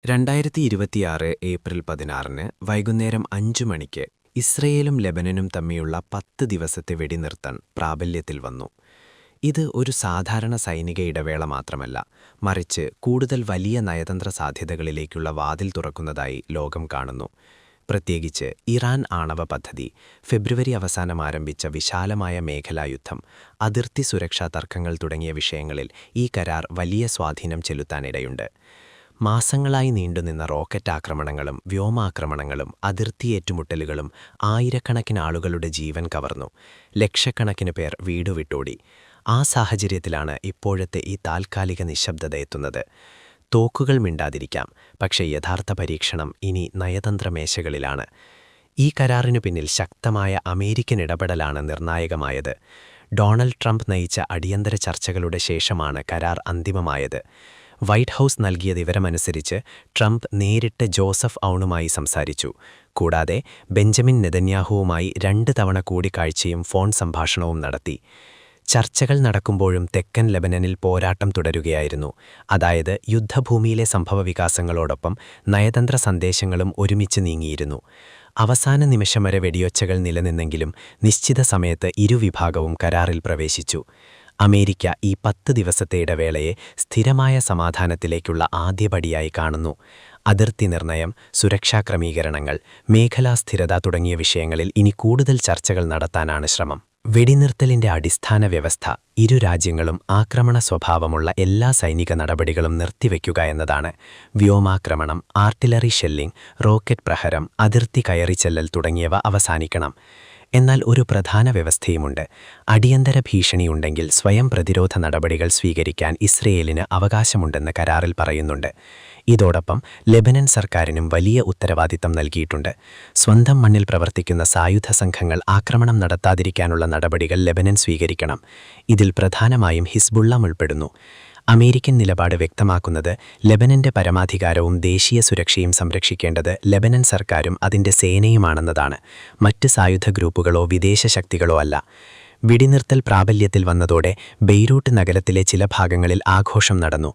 2026 April 16 വൈകുന്നേരം 5 മണിക്ക് ഇസ്രയേലും ലെബനനും തമ്മിലുള്ള 10 ദിവസത്തെ വെടിനിർത്തൽ പ്രാബല്യത്തിൽ വന്നു. ഇത് ഒരു സാധാരണ സൈനിക ഇടവേള മാത്രമല്ല, മറിച്ച് കൂടുതൽ വലിയ നയതന്ത്ര സാധ്യതകളിലേക്കുള്ള വാതിൽ തുറക്കുന്നതായി ലോകം കാണുന്നു. പ്രത്യേകിച്ച് ഇറാൻ ആണവ പദ്ധതി, ഫെബ്രുവരി അവസാനം ആരംഭിച്ച വിശാലമായ മേഖലായുദ്ധം, അതിർത്തി സുരക്ഷാ തർക്കങ്ങൾ തുടങ്ങിയ വിഷയങ്ങളിൽ ഈ കരാർ വലിയ സ്വാധീനം ചെലുത്താനിടയുണ്ട്. മാസങ്ങളായി നീണ്ടുനിന്ന റോക്കറ്റ് ആക്രമണങ്ങളും വ്യോമാക്രമണങ്ങളും അതിർത്തി ഏറ്റുമുട്ടലുകളും ആയിരക്കണക്കിന് ആളുകളുടെ ജീവൻ കവർന്നു. ലക്ഷക്കണക്കിന് പേർ വീടുവിട്ടോടി. ആ സാഹചര്യത്തിലാണ് ഇപ്പോഴത്തെ ഈ താൽക്കാലിക നിശബ്ദത എത്തുന്നത്. തോക്കുകൾ മിണ്ടാതിരിക്കാം, പക്ഷേ യഥാർത്ഥ പരീക്ഷണം ഇനി നയതന്ത്ര മേശകളിലാണ്. ഈ കരാറിനു പിന്നിൽ ശക്തമായ അമേരിക്കൻ ഇടപെടലാണ് നിർണായകമായത്. ഡൊണാൾഡ് ട്രംപ് നയിച്ച അടിയന്തര ചർച്ചകളുടെ ശേഷമാണ് കരാർ അന്തിമമായത്. വൈറ്റ് ഹൗസ് നൽകിയ വിവരമനുസരിച്ച് ട്രംപ് നേരിട്ട് ജോസഫ് ഔണുമായി സംസാരിച്ചു. കൂടാതെ ബെഞ്ചമിൻ നെതന്യാഹുവുമായി 2 തവണ കൂടിക്കാഴ്ചയും ഫോൺ സംഭാഷണവും നടത്തി. ചർച്ചകൾ നടക്കുമ്പോഴും തെക്കൻ ലെബനനിൽ പോരാട്ടം തുടരുകയായിരുന്നു. അതായത് യുദ്ധഭൂമിയിലെ സംഭവവികാസങ്ങളോടൊപ്പം നയതന്ത്ര സന്ദേശങ്ങളും ഒരുമിച്ച് നീങ്ങിയിരുന്നു. അവസാന നിമിഷം വരെ വെടിയൊച്ചകൾ നിലനിന്നെങ്കിലും നിശ്ചിത സമയത്ത് ഇരുവിഭാഗവും കരാറിൽ പ്രവേശിച്ചു. അമേരിക്ക ഈ 10 ദിവസത്തെ ഇടവേളയെ സ്ഥിരമായ സമാധാനത്തിലേക്കുള്ള ആദ്യപടിയായി കാണുന്നു. അതിർത്തി നിർണയം, സുരക്ഷാ ക്രമീകരണങ്ങൾ, മേഖലാ സ്ഥിരത തുടങ്ങിയ വിഷയങ്ങളിൽ ഇനി കൂടുതൽ ചർച്ചകൾ നടത്താനാണ് ശ്രമം. വെടിനിർത്തലിന്റെ അടിസ്ഥാന വ്യവസ്ഥ ഇരു രാജ്യങ്ങളും ആക്രമണ സ്വഭാവമുള്ള എല്ലാ സൈനിക നടപടികളും നിർത്തിവെക്കുക എന്നതാണ്. വ്യോമാക്രമണം, ആർട്ടിലറി ഷെല്ലിംഗ്, റോക്കറ്റ് പ്രഹരം, അതിർത്തി കയറിച്ചെല്ലൽ തുടങ്ങിയവ അവസാനിക്കണം. എന്നാൽ ഒരു പ്രധാന വ്യവസ്ഥയുമുണ്ട്. അടിയന്തര ഭീഷണിയുണ്ടെങ്കിൽ സ്വയം പ്രതിരോധ നടപടികൾ സ്വീകരിക്കാൻ ഇസ്രയേലിന് അവകാശമുണ്ടെന്ന് കരാറിൽ പറയുന്നുണ്ട്. ഇതോടൊപ്പം ലെബനൻ സർക്കാരിനും വലിയ ഉത്തരവാദിത്തം നൽകിയിട്ടുണ്ട്. സ്വന്തം മണ്ണിൽ പ്രവർത്തിക്കുന്ന സായുധ സംഘങ്ങൾ ആക്രമണം നടത്താതിരിക്കാനുള്ള നടപടികൾ ലെബനൻ സ്വീകരിക്കണം. ഇതിൽ പ്രധാനമായും ഹിസ്ബുള്ള ഉൾപ്പെടുന്നു. അമേരിക്കൻ നിലപാട് വ്യക്തമാക്കുന്നത് ലെബനന്റെ പരമാധികാരവും ദേശീയ സുരക്ഷയും സംരക്ഷിക്കേണ്ടത് ലെബനൻ സർക്കാരും അതിന്റെ സേനയുമാണെന്നതാണ്, മറ്റ് സായുധ ഗ്രൂപ്പുകളോ വിദേശ ശക്തികളോ അല്ല. വെടിനിർത്തൽ പ്രാബല്യത്തിൽ വന്നതോടെ ബെയ്റൂട്ട് നഗരത്തിലെ ചില ഭാഗങ്ങളിൽ ആഘോഷം നടന്നു.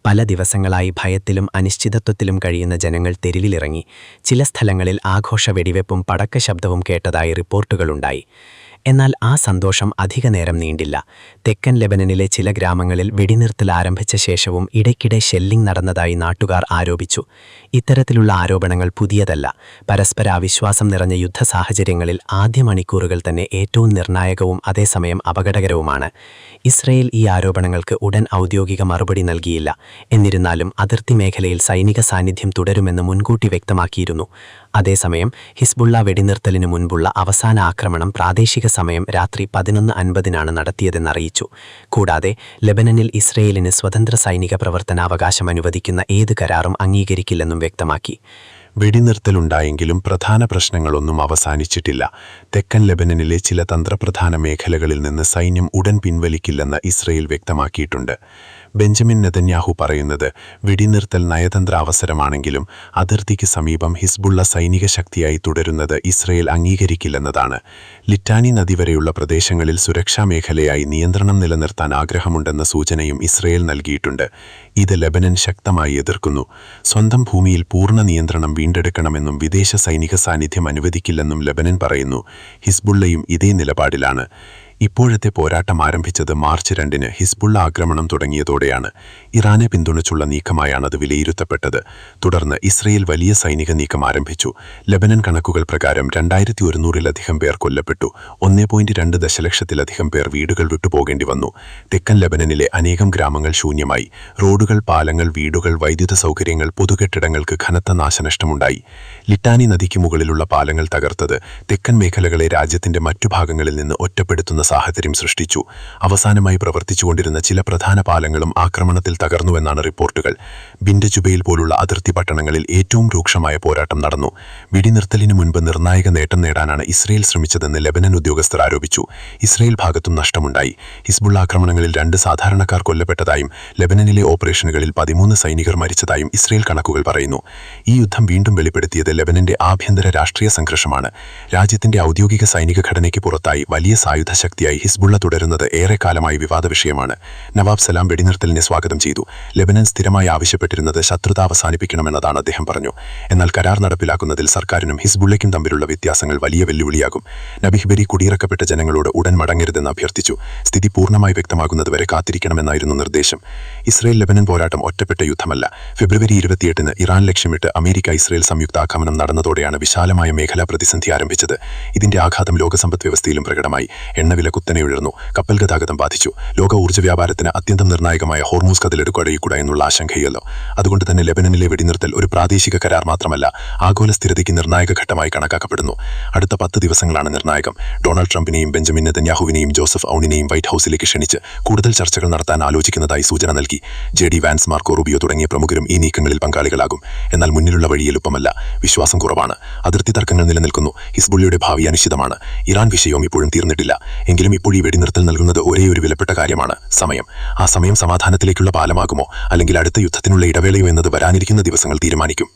പല ദിവസങ്ങളായി ഭയത്തിലും അനിശ്ചിതത്വത്തിലും കഴിയുന്ന ജനങ്ങൾ തെരുവിലിറങ്ങി. ചില സ്ഥലങ്ങളിൽ ആഘോഷ വെടിവെപ്പും പടക്കശബ്ദവും കേട്ടതായി റിപ്പോർട്ടുകളുണ്ടായി. എന്നാൽ ആ സന്തോഷം അധികനേരം നീണ്ടില്ല. തെക്കൻ ലെബനനിലെ ചില ഗ്രാമങ്ങളിൽ വെടിനിർത്തൽ ആരംഭിച്ച ശേഷവും ഇടയ്ക്കിടെ ഷെല്ലിംഗ് നടന്നതായി നാട്ടുകാർ ആരോപിച്ചു. ഇത്തരത്തിലുള്ള ആരോപണങ്ങൾ പുതിയതല്ല. പരസ്പര അവിശ്വാസം നിറഞ്ഞ യുദ്ധ സാഹചര്യങ്ങളിൽ ആദ്യ മണിക്കൂറുകൾ തന്നെ ഏറ്റവും നിർണായകവും അതേസമയം അപകടകരവുമാണ്. ഇസ്രയേൽ ഈ ആരോപണങ്ങൾക്ക് ഉടൻ ഔദ്യോഗിക മറുപടി നൽകിയില്ല. എന്നിരുന്നാലും അതിർത്തി മേഖലയിൽ സൈനിക സാന്നിധ്യം തുടരുമെന്ന് മുൻകൂട്ടി വ്യക്തമാക്കിയിരുന്നു. അതേസമയം ഹിസ്ബുള്ള വെടിനിർത്തലിനു മുൻപുള്ള അവസാന ആക്രമണം പ്രാദേശിക സമയം രാത്രി 11:50 നടത്തിയതെന്നറിയിച്ചു. കൂടാതെ ലെബനനിൽ ഇസ്രയേലിന് സ്വതന്ത്ര സൈനിക പ്രവർത്തനാവകാശം അനുവദിക്കുന്ന ഏത് കരാറും അംഗീകരിക്കില്ലെന്നും വ്യക്തമാക്കി. വെടിനിർത്തലുണ്ടായെങ്കിലും പ്രധാന പ്രശ്നങ്ങളൊന്നും അവസാനിച്ചിട്ടില്ല. തെക്കൻ ലെബനനിലെ ചില തന്ത്രപ്രധാന മേഖലകളിൽ നിന്ന് സൈന്യം ഉടൻ പിൻവലിക്കില്ലെന്ന് ഇസ്രയേൽ വ്യക്തമാക്കിയിട്ടുണ്ട്. ബെഞ്ചമിൻ നെതന്യാഹു പറയുന്നത് വെടിനിർത്തൽ നയതന്ത്ര അവസരമാണെങ്കിലും അതിർത്തിക്ക് സമീപം ഹിസ്ബുള്ള സൈനിക ശക്തിയായി തുടരുന്നത് ഇസ്രയേൽ അംഗീകരിക്കില്ലെന്നതാണ്. ലിറ്റാനി നദി വരെയുള്ള പ്രദേശങ്ങളിൽ സുരക്ഷാ മേഖലയായി നിയന്ത്രണം നിലനിർത്താൻ ആഗ്രഹമുണ്ടെന്ന സൂചനയും ഇസ്രയേൽ നൽകിയിട്ടുണ്ട്. ഇത് ലെബനൻ ശക്തമായി എതിർക്കുന്നു. സ്വന്തം ഭൂമിയിൽ പൂർണ്ണ നിയന്ത്രണം വീണ്ടെടുക്കണമെന്നും വിദേശ സൈനിക സാന്നിധ്യം അനുവദിക്കില്ലെന്നും ലെബനൻ പറയുന്നു. ഹിസ്ബുള്ളയും ഇതേ നിലപാടിലാണ്. ഇപ്പോഴത്തെ പോരാട്ടം ആരംഭിച്ചത് മാർച്ച് 2 ഹിസ്ബുള്ള ആക്രമണം തുടങ്ങിയതോടെയാണ്. ഇറാനെ പിന്തുണച്ചുള്ള നീക്കമായാണ് അത് വിലയിരുത്തപ്പെട്ടത്. തുടർന്ന് ഇസ്രയേൽ വലിയ സൈനിക നീക്കം ആരംഭിച്ചു. ലെബനൻ കണക്കുകൾ പ്രകാരം 2100-ലധികം പേർ കൊല്ലപ്പെട്ടു. 1.2 ദശലക്ഷത്തിലധികം പേർ വീടുകൾ വിട്ടുപോകേണ്ടി വന്നു. തെക്കൻ ലെബനനിലെ അനേകം ഗ്രാമങ്ങൾ ശൂന്യമായി. റോഡുകൾ, പാലങ്ങൾ, വീടുകൾ, വൈദ്യുത സൗകര്യങ്ങൾ, പൊതുകെട്ടിടങ്ങൾക്ക് കനത്ത നാശനഷ്ടമുണ്ടായി. ലിറ്റാനി നദിക്ക് മുകളിലുള്ള പാലങ്ങൾ തകർത്തത് തെക്കൻ മേഖലകളെ രാജ്യത്തിന്റെ മറ്റു ഭാഗങ്ങളിൽ നിന്ന് ഒറ്റപ്പെടുത്തുന്ന സാഹചര്യം സൃഷ്ടിച്ചു. അവസാനമായി പ്രവർത്തിച്ചുകൊണ്ടിരുന്ന ചില പ്രധാന പാലങ്ങളും ആക്രമണത്തിൽ തകർന്നുവെന്നാണ് റിപ്പോർട്ടുകൾ. ബിൻഡ് ജുബൈൽ പോലുള്ള അതിർത്തി പട്ടണങ്ങളിൽ ഏറ്റവും രൂക്ഷമായ പോരാട്ടം നടന്നു. വെടിനിർത്തലിനു മുൻപ് നിർണായക നേട്ടം നേടാനാണ് ഇസ്രയേൽ ശ്രമിച്ചതെന്ന് ലെബനൻ ഉദ്യോഗസ്ഥർ ആരോപിച്ചു. ഇസ്രയേൽ ഭാഗത്തും നഷ്ടമുണ്ടായി. ഹിസ്ബുള്ള ആക്രമണങ്ങളിൽ 2 സാധാരണക്കാർ കൊല്ലപ്പെട്ടതായും ലെബനനിലെ ഓപ്പറേഷനുകളിൽ 13 സൈനികർ മരിച്ചതായും ഇസ്രയേൽ കണക്കുകൾ പറയുന്നു. ഈ യുദ്ധം വീണ്ടും വെളിപ്പെടുത്തിയത് ലെബനന്റെ ആഭ്യന്തര രാഷ്ട്രീയ സംഘർഷമാണ്. രാജ്യത്തിന്റെ ഔദ്യോഗിക സൈനിക ഘടനയ്ക്ക് പുറത്തായി വലിയ സായുധ ശക്തിയായി ഹിസ്ബുള്ള തുടരുന്നത് ഏറെക്കാലമായി വിവാദ വിഷയമാണ്. നവാബ് സലാം വെടിനിർത്തലിനെ സ്വാഗതം ചെയ്തു. ലെബനൻ സ്ഥിരമായി ആവശ്യപ്പെട്ടിരുന്നത് ശത്രുത അവസാനിപ്പിക്കണമെന്നതാണ് അദ്ദേഹം പറഞ്ഞു. എന്നാൽ കരാർ നടപ്പിലാക്കുന്നതിൽ സർക്കാരിനും ഹിസ്ബുള്ളയ്ക്കും തമ്മിലുള്ള വ്യത്യാസങ്ങൾ വലിയ വെല്ലുവിളിയാകും. നബിഹ് കുടിയിറക്കപ്പെട്ട ജനങ്ങളോട് ഉടൻ മടങ്ങരുതെന്ന് അഭ്യർത്ഥിച്ചു. സ്ഥിതി പൂർണ്ണമായി വ്യക്തമാകുന്നതുവരെ കാത്തിരിക്കണമെന്നായിരുന്നു നിർദ്ദേശം. ഇസ്രയേൽ ലെബനൻ പോരാട്ടം ഒറ്റപ്പെട്ട യുദ്ധമല്ല. ഫെബ്രുവരി 28-ന് ഇറാൻ ലക്ഷ്യമിട്ട് അമേരിക്ക ഇസ്രയേൽ സംയുക്ത ആക്രമണം നടന്നതോടെയാണ് വിശാലമായ മേഖലാ പ്രതിസന്ധി ആരംഭിച്ചത്. ഇതിന്റെ ആഘാതം ലോകസമ്പദ് വ്യവസ്ഥയിലും പ്രകടമായി. എണ്ണവില കുത്തനെ ഉയർന്നു. കപ്പൽ ഗതാഗതം ബാധിച്ചു. ലോക ഊർജ്ജ വ്യാപാരത്തിന് അത്യന്തം നിർണായകമായ ഹോർമൂസ് കടലിടുകടയിക്കൂട എന്നുള്ള ആശങ്കയല്ലോ. അതുകൊണ്ട് തന്നെ ലെബനനിലെ വെടിനിർത്തൽ ഒരു പ്രാദേശിക കരാർ മാത്രമല്ല, ആഗോള സ്ഥിരതയ്ക്ക് നിർണായക ഘട്ടമായി കണക്കാക്കപ്പെടുന്നു. അടുത്ത 10 ദിവസങ്ങളാണ് നിർണായകം. ഡൊണാൾഡ് ട്രംപിനെയും ബെഞ്ചമിൻ നെതന്യാഹുവിനെയും ജോസഫ് ഔണിനെയും വൈറ്റ് ഹൌസിലേക്ക് ക്ഷണിച്ച് കൂടുതൽ ചർച്ചകൾ നടത്താൻ ആലോചിക്കുന്നതായി സൂചന നൽകി. JD വാൻസ്, മാർക്കോ റൂബിയോ തുടങ്ങിയ പ്രമുഖരും ഈ നീക്കങ്ങളിൽ പങ്കാളികളാകും. എന്നാൽ മുന്നിലുള്ള വഴി എളുപ്പമല്ല. വിശ്വാസം കുറവാണ്. അതിർത്തി തർക്കങ്ങൾ നിലനിൽക്കുന്നു. ഹിസ്ബുള്ളയുടെ ഭാവി അനിശ്ചിതമാണ്. ഇറാൻ വിഷയവും ഇപ്പോഴും തീർന്നിട്ടില്ല. എങ്കിലും ഇപ്പോൾ ഈ വെടിനിർത്തൽ നൽകുന്നത് ഒരേയൊരു വിലപ്പെട്ട കാര്യമാണ്: സമയം. ആ സമയം സമാധാനത്തിലേക്കുള്ള പാലമാകുമോ അല്ലെങ്കിൽ അടുത്ത യുദ്ധത്തിനുള്ള ഇടവേളയോ എന്നത് വരാനിരിക്കുന്ന ദിവസങ്ങൾ തീരുമാനിക്കും.